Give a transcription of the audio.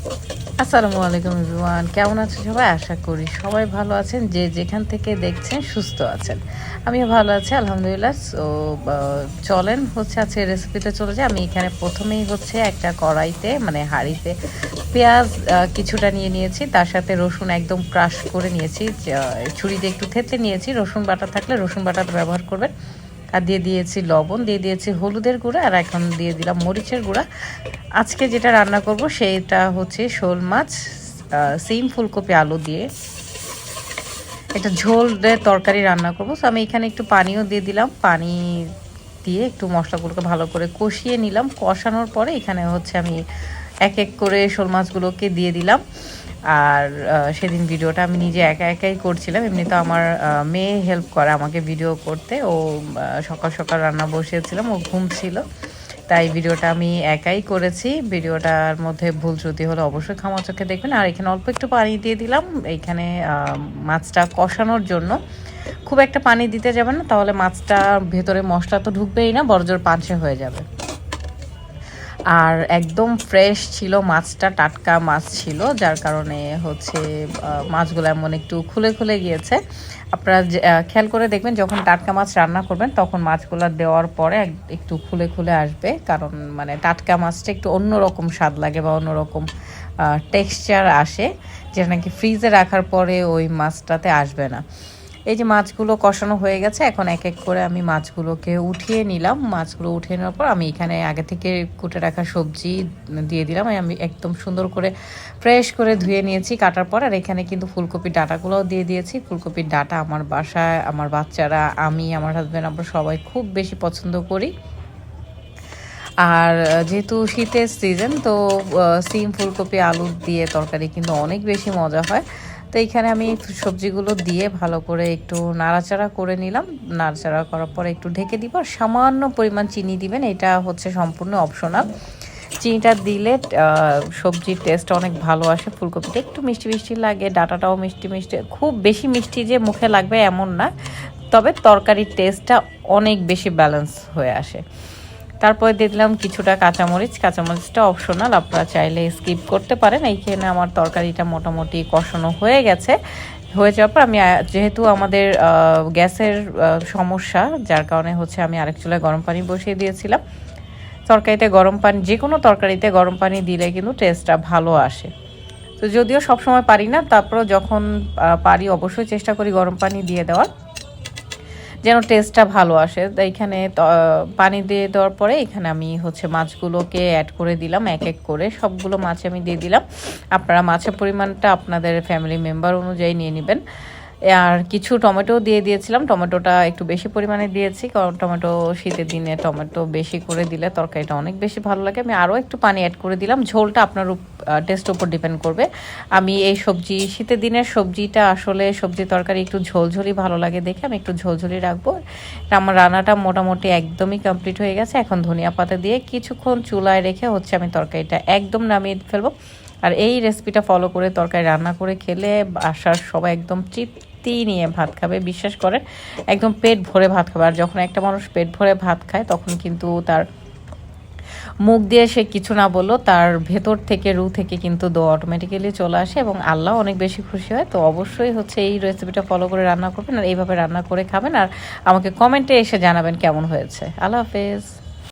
আসসালামু আলাইকুম এভরিওয়ান, কেমন আছেন সবাই? আশা করি সবাই ভালো আছেন, যে যেখান থেকে দেখছেন সুস্থ আছেন। আমিও ভালো আছি আলহামদুলিল্লাহ। সো চলেন হচ্ছে আজকে রেসিপিতে চলে যাই। আমি এখানে প্রথমেই হচ্ছে একটা কড়াইতে মানে হাঁড়িতে পেঁয়াজ কিছুটা নিয়ে নিয়েছি, তার সাথে রসুন একদম ক্রাশ করে নিয়েছি, ছুরি দিয়ে একটু থেতলে নিয়েছি। রসুন বাটা থাকলে রসুন বাটাটা ব্যবহার করবেন। আর দিয়ে দিয়েছি লবণ, দিয়ে দিয়েছি হলুদের গুঁড়া, আর এখন দিয়ে দিলাম মরিচের গুঁড়া। আজকে যেটা রান্না করব সেটা হচ্ছে শোল মাছ সিম ফুলকপি আলু দিয়ে একটা ঝোলের তরকারি রান্না করব। তো আমি এখানে একটু পানিও দিয়ে দিলাম, পানি দিয়ে একটু মশলাগুলোকে ভালো করে কষিয়ে নিলাম। কষানোর পরে এখানে হচ্ছে আমি এক এক করে শোল মাছগুলোকে দিয়ে দিলাম। আর সেদিন ভিডিওটা আমি নিজে একা একাই করছিলাম, এমনি তো আমার মেয়ে হেল্প করে আমাকে ভিডিও করতে। ও সকাল সকাল রান্না বসিয়েছিলাম, ও ঘুম ছিল, তাই ভিডিওটা আমি একাই করেছি। ভিডিওটার মধ্যে ভুল ত্রুটি হলে অবশ্যই ক্ষমা চোখে দেখবেন। আর এখানে অল্প একটু পানি দিয়ে দিলাম এইখানে মাছটা কষানোর জন্য। খুব একটা পানি দিতে যাবেন না, তাহলে মাছটা ভেতরে মশলা তো ঢুকবেই না, বড়জোর পাঞ্চে হয়ে যাবে। আর একদম ফ্রেশ ছিল মাছটা, টাটকা মাছ ছিল, যার কারণে হচ্ছে মাছগুলো এমন একটু খুলে খুলে গিয়েছে। আপনারা খেয়াল করে দেখবেন, যখন টাটকা মাছ রান্না করবেন তখন মাছগুলো দেওয়ার পরে একটু খুলে খুলে আসবে, কারণ মানে টাটকা মাছটা একটু অন্যরকম স্বাদ লাগে বা অন্যরকম টেক্সচার আসে, যেটা নাকি ফ্রিজে রাখার পরে ওই মাছটাতে আসবে না। এই যে মাছগুলো কষানো হয়ে গেছে, এখন এক এক করে আমি মাছগুলোকে উঠিয়ে নিলাম। মাছগুলো উঠিয়ে নেওয়ার পর আমি এখানে আগে থেকে কুটে রাখা সবজি দিয়ে দিলাম। আমি একদম সুন্দর করে ফ্রেশ করে ধুয়ে নিয়েছি কাটার পর। আর এখানে কিন্তু ফুলকপির ডাঁটাগুলোও দিয়ে দিয়েছি। ফুলকপির ডাঁটা আমার বাসায় আমার বাচ্চারা, আমি, আমার হাজব্যান্ড, আমরা সবাই খুব বেশি পছন্দ করি। আর যেহেতু শীতের সিজন, তো সিম ফুলকপি আলু দিয়ে তরকারি কিন্তু অনেক বেশি মজা হয়। তো এইখানে আমি সবজিগুলো দিয়ে ভালো করে একটু নাড়াচাড়া করে নিলাম। নাড়াচাড়া করার পরে একটু ঢেকে দিব, আর সামান্য পরিমাণ চিনি দিবেন, এটা হচ্ছে সম্পূর্ণ অপশনাল। চিনিটা দিলে সবজির টেস্ট অনেক ভালো আসে। ফুলকপিটা একটু মিষ্টি মিষ্টি লাগে, ডাঁটাটাও মিষ্টি মিষ্টি, খুব বেশি মিষ্টি যে মুখে লাগবে এমন না, তবে তরকারির টেস্টটা অনেক বেশি ব্যালেন্স হয়ে আসে। তারপরে দিয়ে দিলাম কিছুটা কাঁচামরিচ। কাঁচামরিচটা অপশনাল, আপনারা চাইলে স্কিপ করতে পারেন। এইখানে আমার তরকারিটা মোটামুটি কষানো হয়ে গেছে। হয়ে যাওয়ার পর আমি যেহেতু আমাদের গ্যাসের সমস্যা, যার কারণে হচ্ছে আমি আরেক চুলায় গরম পানি বসিয়ে দিয়েছিলাম। তরকারিতে গরম পানি, যে কোনো তরকারিতে গরম পানি দিলে কিন্তু টেস্টটা ভালো আসে। তো যদিও সবসময় পারি না, তারপরেও যখন পারি অবশ্যই চেষ্টা করি গরম পানি দিয়ে দেওয়ার, যেন টেস্টটা ভালো আসে। তো এইখানে পানি দিয়ে দেওয়ার পরে এখানে আমি হচ্ছে মাছগুলোকে অ্যাড করে দিলাম, এক এক করে সবগুলো মাছ আমি দিয়ে দিলাম। আপনারা মাছের পরিমাণটা আপনাদের ফ্যামিলি মেম্বার অনুযায়ী নিয়ে নেবেন। আর কিছু টমেটো দিয়ে দিয়েছিলাম, টমেটোটা একটু বেশি পরিমাণে দিয়েছি, কারণ টমেটো শীতের দিনে টমেটো বেশি করে দিলে তরকারিটা অনেক বেশি ভালো লাগে। আমি আরও একটু পানি অ্যাড করে দিলাম, ঝোলটা আপনার টেস্টের উপর ডিপেন্ড করবে। আমি এই শীতের দিনের সবজিটা আসলে সবজি তরকারি একটু ঝোলঝোলি ভালো লাগে দেখে আমি একটু ঝোলঝোলি রাখবো। আমার রান্নাটা মোটামুটি একদমই কমপ্লিট হয়ে গেছে। এখন ধনিয়া পাতা দিয়ে কিছুক্ষণ চুলায় রেখে হচ্ছে আমি তরকারিটা একদম নামিয়ে ফেলবো। আর এই রেসিপিটা ফলো করে তরকারি রান্না করে খেলে বাসার সবাই একদম তৃপ্তি নিয়ে ভাত খাবে, বিশ্বাস করেন, একদম পেট ভরে ভাত খাবে। আর যখন একটা মানুষ পেট ভরে ভাত খায়, তখন কিন্তু তার মুখ দিয়ে সে কিছু না বললো, তার ভেতর থেকে রু থেকে কিন্তু দোয়া অটোমেটিক্যালি চলে আসে এবং আল্লাহ অনেক বেশি খুশি হয়। তো অবশ্যই হচ্ছে এই রেসিপিটা ফলো করে রান্না করবেন, আর এইভাবে রান্না করে খাবেন, আর আমাকে কমেন্টে এসে জানাবেন কেমন হয়েছে। আল্লাহ হাফেজ।